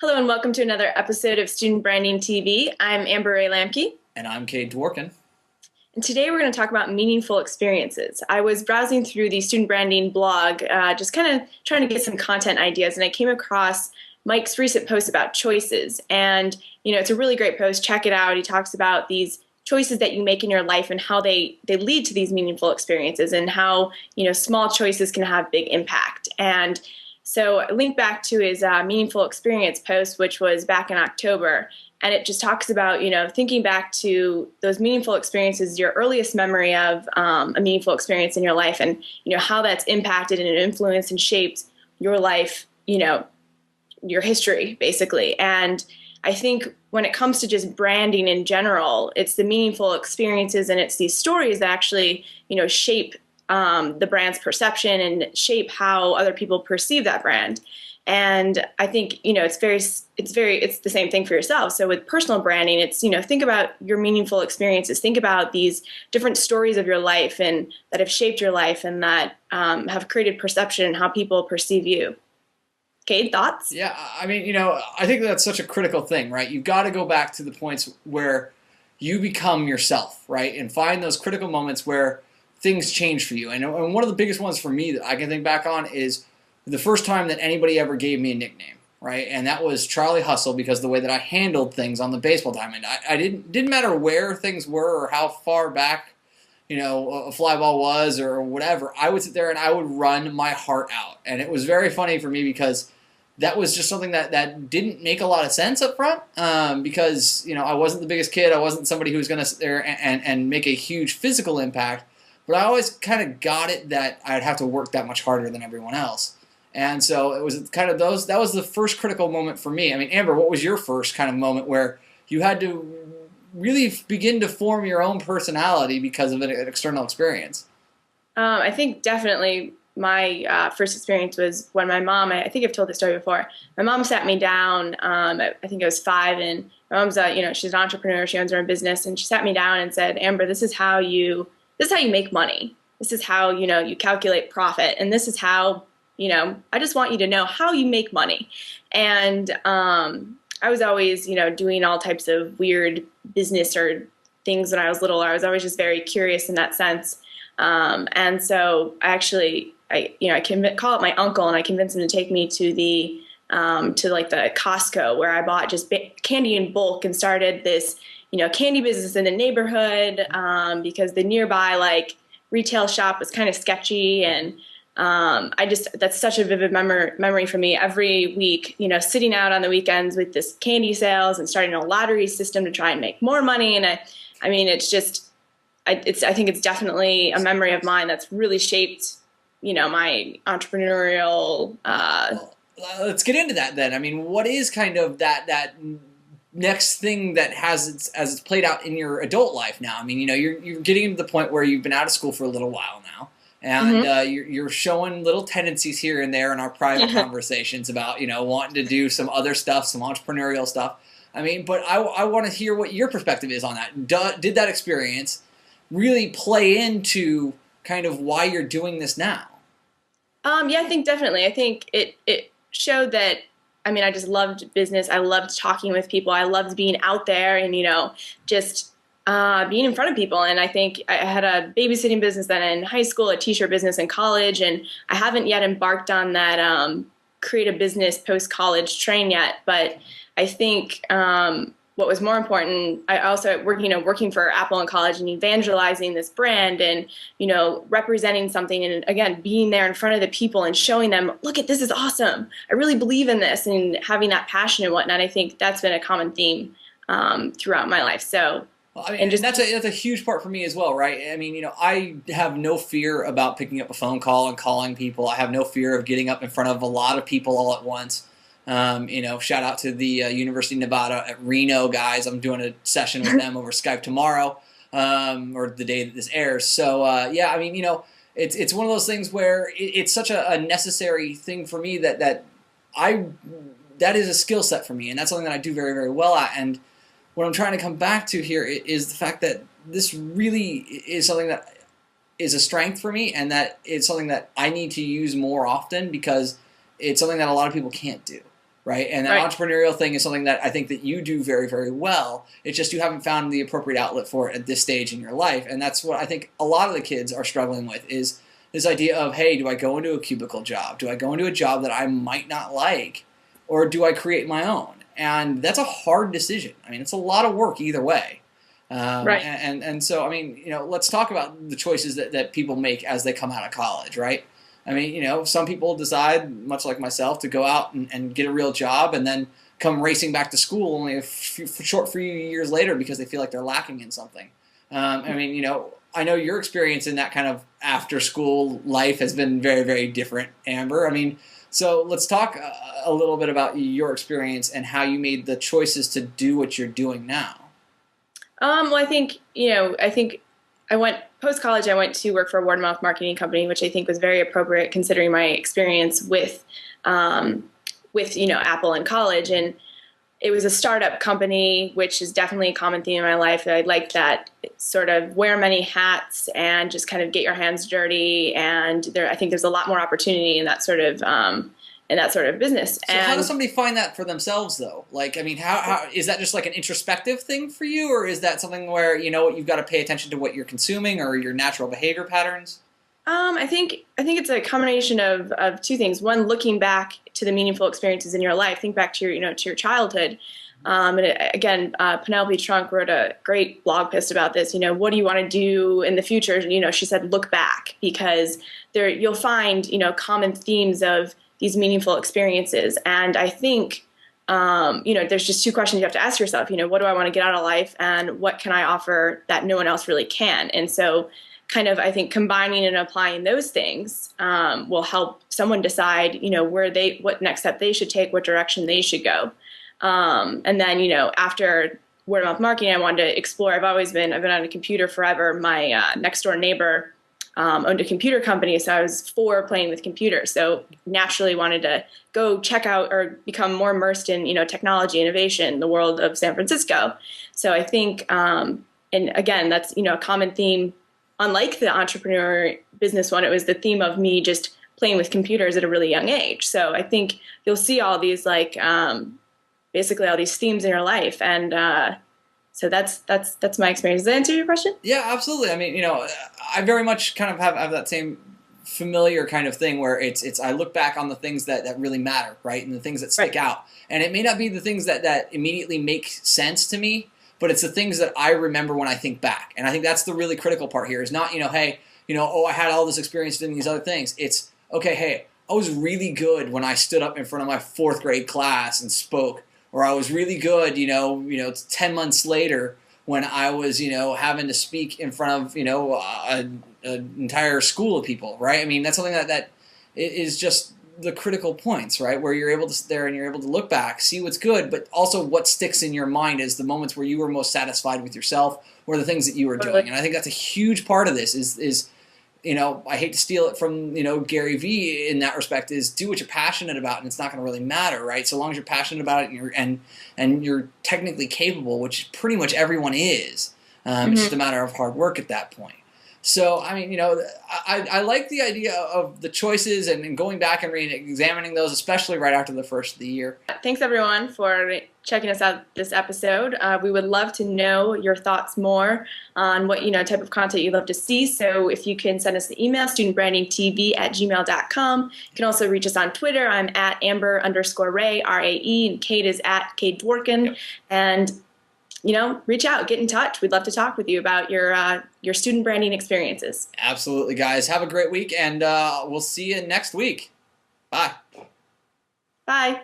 Hello and welcome to another episode of Student Branding TV. I'm Amber Lambke. And I'm Kade, Dworkin. And today we're going to talk about meaningful experiences. I was browsing through the Student Branding blog, just kind of trying to get some content ideas, and I came across Mike's recent post about choices. And, it's a really great post. Check it out. He talks about these choices that you make in your life and how they lead to these meaningful experiences and how, small choices can have big impact. And so I linked back to his meaningful experience post, which was back in October. And it just talks about, thinking back to those meaningful experiences, your earliest memory of a meaningful experience in your life and, how that's impacted and influenced and shaped your life, your history, basically. And I think when it comes to just branding in general, it's the meaningful experiences and it's these stories that actually, shape the brand's perception and shape how other people perceive that brand. And I think, it's the same thing for yourself. So with personal branding, it's, think about your meaningful experiences, think about these different stories of your life and that have shaped your life and that have created perception and how people perceive you. Kade, thoughts? Yeah, I think that's such a critical thing, right? You've got to go back to the points where you become yourself, right? And find those critical moments where things change for you. And one of the biggest ones for me that I can think back on is the first time that anybody ever gave me a nickname, right? And that was Charlie Hustle, because the way that I handled things on the baseball diamond. I didn't matter where things were or how far back, a fly ball was or whatever. I would sit there and I would run my heart out. And it was very funny for me because that was just something that didn't make a lot of sense up front because, I wasn't the biggest kid. I wasn't somebody who was going to sit there and make a huge physical impact. But I always kind of got it that I'd have to work that much harder than everyone else. And so it was kind of that was the first critical moment for me. I mean, Amber, what was your first kind of moment where you had to really begin to form your own personality because of an external experience? I think definitely my first experience was when my mom, I think I've told this story before, my mom sat me down, I think I was 5, and my mom's she's an entrepreneur, she owns her own business, and she sat me down and said, Amber, this is how you make money. This is how, you calculate profit. And this is how, I just want you to know how you make money. And I was always, doing all types of weird business or things when I was little. I was always just very curious in that sense. And so I call up my uncle and I convinced him to take me to the Costco, where I bought just candy in bulk and started this candy business in the neighborhood because the nearby retail shop was kind of sketchy. And that's such a vivid memory for me. Every week, sitting out on the weekends with this candy sales and starting a lottery system to try and make more money. And I think it's definitely a memory of mine that's really shaped, my entrepreneurial. Well, let's get into that then. I mean, what is kind of that next thing that as it's played out in your adult life now? I mean, you're getting to the point where you've been out of school for a little while now, and you're showing little tendencies here and there in our private conversations about wanting to do some other stuff, some entrepreneurial stuff. I mean, but I want to hear what your perspective is on that. Did that experience really play into kind of why you're doing this now? Yeah, I think definitely. I think it showed that. I mean, I just loved business. I loved talking with people. I loved being out there and, just being in front of people. And I think I had a babysitting business then in high school, a t-shirt business in college, and I haven't yet embarked on that create a business post-college train yet. But I think what was more important, I also working for Apple in college and evangelizing this brand and, representing something and again, being there in front of the people and showing them, look this is awesome. I really believe in this, and having that passion and whatnot. I think that's been a common theme throughout my life. So, and that's a huge part for me as well, right? I mean, I have no fear about picking up a phone call and calling people. I have no fear of getting up in front of a lot of people all at once. Shout out to the University of Nevada at Reno guys. I'm doing a session with them over Skype tomorrow, or the day that this airs. So, it's one of those things where it's such a necessary thing for me that is a skill set for me, and that's something that I do very, very well at. And what I'm trying to come back to here is the fact that this really is something that is a strength for me, and that it's something that I need to use more often because it's something that a lot of people can't do. right? And that Right. entrepreneurial thing is something that I think that you do very, very well. It's just you haven't found the appropriate outlet for it at this stage in your life. And that's what I think a lot of the kids are struggling with is this idea of, hey, do I go into a cubicle job? Do I go into a job that I might not like? Or do I create my own? And that's a hard decision. I mean, it's a lot of work either way. Right. And so, I mean, let's talk about the choices that people make as they come out of college, right? I mean, some people decide, much like myself, to go out and get a real job and then come racing back to school only a short few years later because they feel like they're lacking in something. I mean, I know your experience in that kind of after-school life has been very, very different, Amber. I mean, so let's talk a little bit about your experience and how you made the choices to do what you're doing now. Well, I think I went post-college. I went to work for a word-of-mouth marketing company, which I think was very appropriate considering my experience with Apple in college. And it was a startup company, which is definitely a common theme in my life. I like that sort of wear many hats and just kind of get your hands dirty. And I think there's a lot more opportunity in that sort of business. So how does somebody find that for themselves, though? Like, I mean, how is that just like an introspective thing for you, or is that something where you've got to pay attention to what you're consuming or your natural behavior patterns? I think it's a combination of two things. One, looking back to the meaningful experiences in your life. Think back to your childhood. Again, Penelope Trunk wrote a great blog post about this. What do you want to do in the future? She said, look back, because you'll find common themes of these meaningful experiences. And I think there's just two questions you have to ask yourself. What do I want to get out of life, and what can I offer that no one else really can? And so, kind of, I think combining and applying those things will help someone decide, what next step they should take, what direction they should go. And then, after word of mouth marketing, I wanted to explore. I've been on a computer forever. My next door neighbor owned a computer company, so I was playing with computers. So naturally wanted to go check out or become more immersed in, technology, innovation, the world of San Francisco. So I think, and again, that's, a common theme. Unlike the entrepreneur business one, it was the theme of me just playing with computers at a really young age. So I think you'll see all these basically all these themes in your life. And so that's my experience. Does that answer your question? Yeah, absolutely. I mean, I very much kind of have that same familiar kind of thing where it's I look back on the things that really matter, right? And the things that stick out. And it may not be the things that immediately make sense to me, but it's the things that I remember when I think back. And I think that's the really critical part here is not, hey, I had all this experience doing these other things. It's, okay, hey, I was really good when I stood up in front of my fourth grade class and spoke. Or I was really good, 10 months later when I was, having to speak in front of, an entire school of people, right? I mean, that's something that is just the critical points, right? Where you're able to sit there and you're able to look back, see what's good, but also what sticks in your mind is the moments where you were most satisfied with yourself or the things that you were doing. And I think that's a huge part of this is I hate to steal it from, Gary Vee in that respect, is do what you're passionate about and it's not going to really matter, right? So long as you're passionate about it and you're technically capable, which pretty much everyone is. It's just a matter of hard work at that point. So, I mean, I like the idea of the choices and going back and re-examining those, especially right after the first of the year. Thanks, everyone, for checking us out this episode. We would love to know your thoughts more on what, type of content you'd love to see. So if you can send us the email, studentbrandingtv@gmail.com. You can also reach us on Twitter. I'm at Amber_Ray, R-A-E, and Kade is at Kade Dworkin. Yep. And reach out, get in touch. We'd love to talk with you about your student branding experiences. Absolutely, guys. Have a great week, and we'll see you next week. Bye. Bye.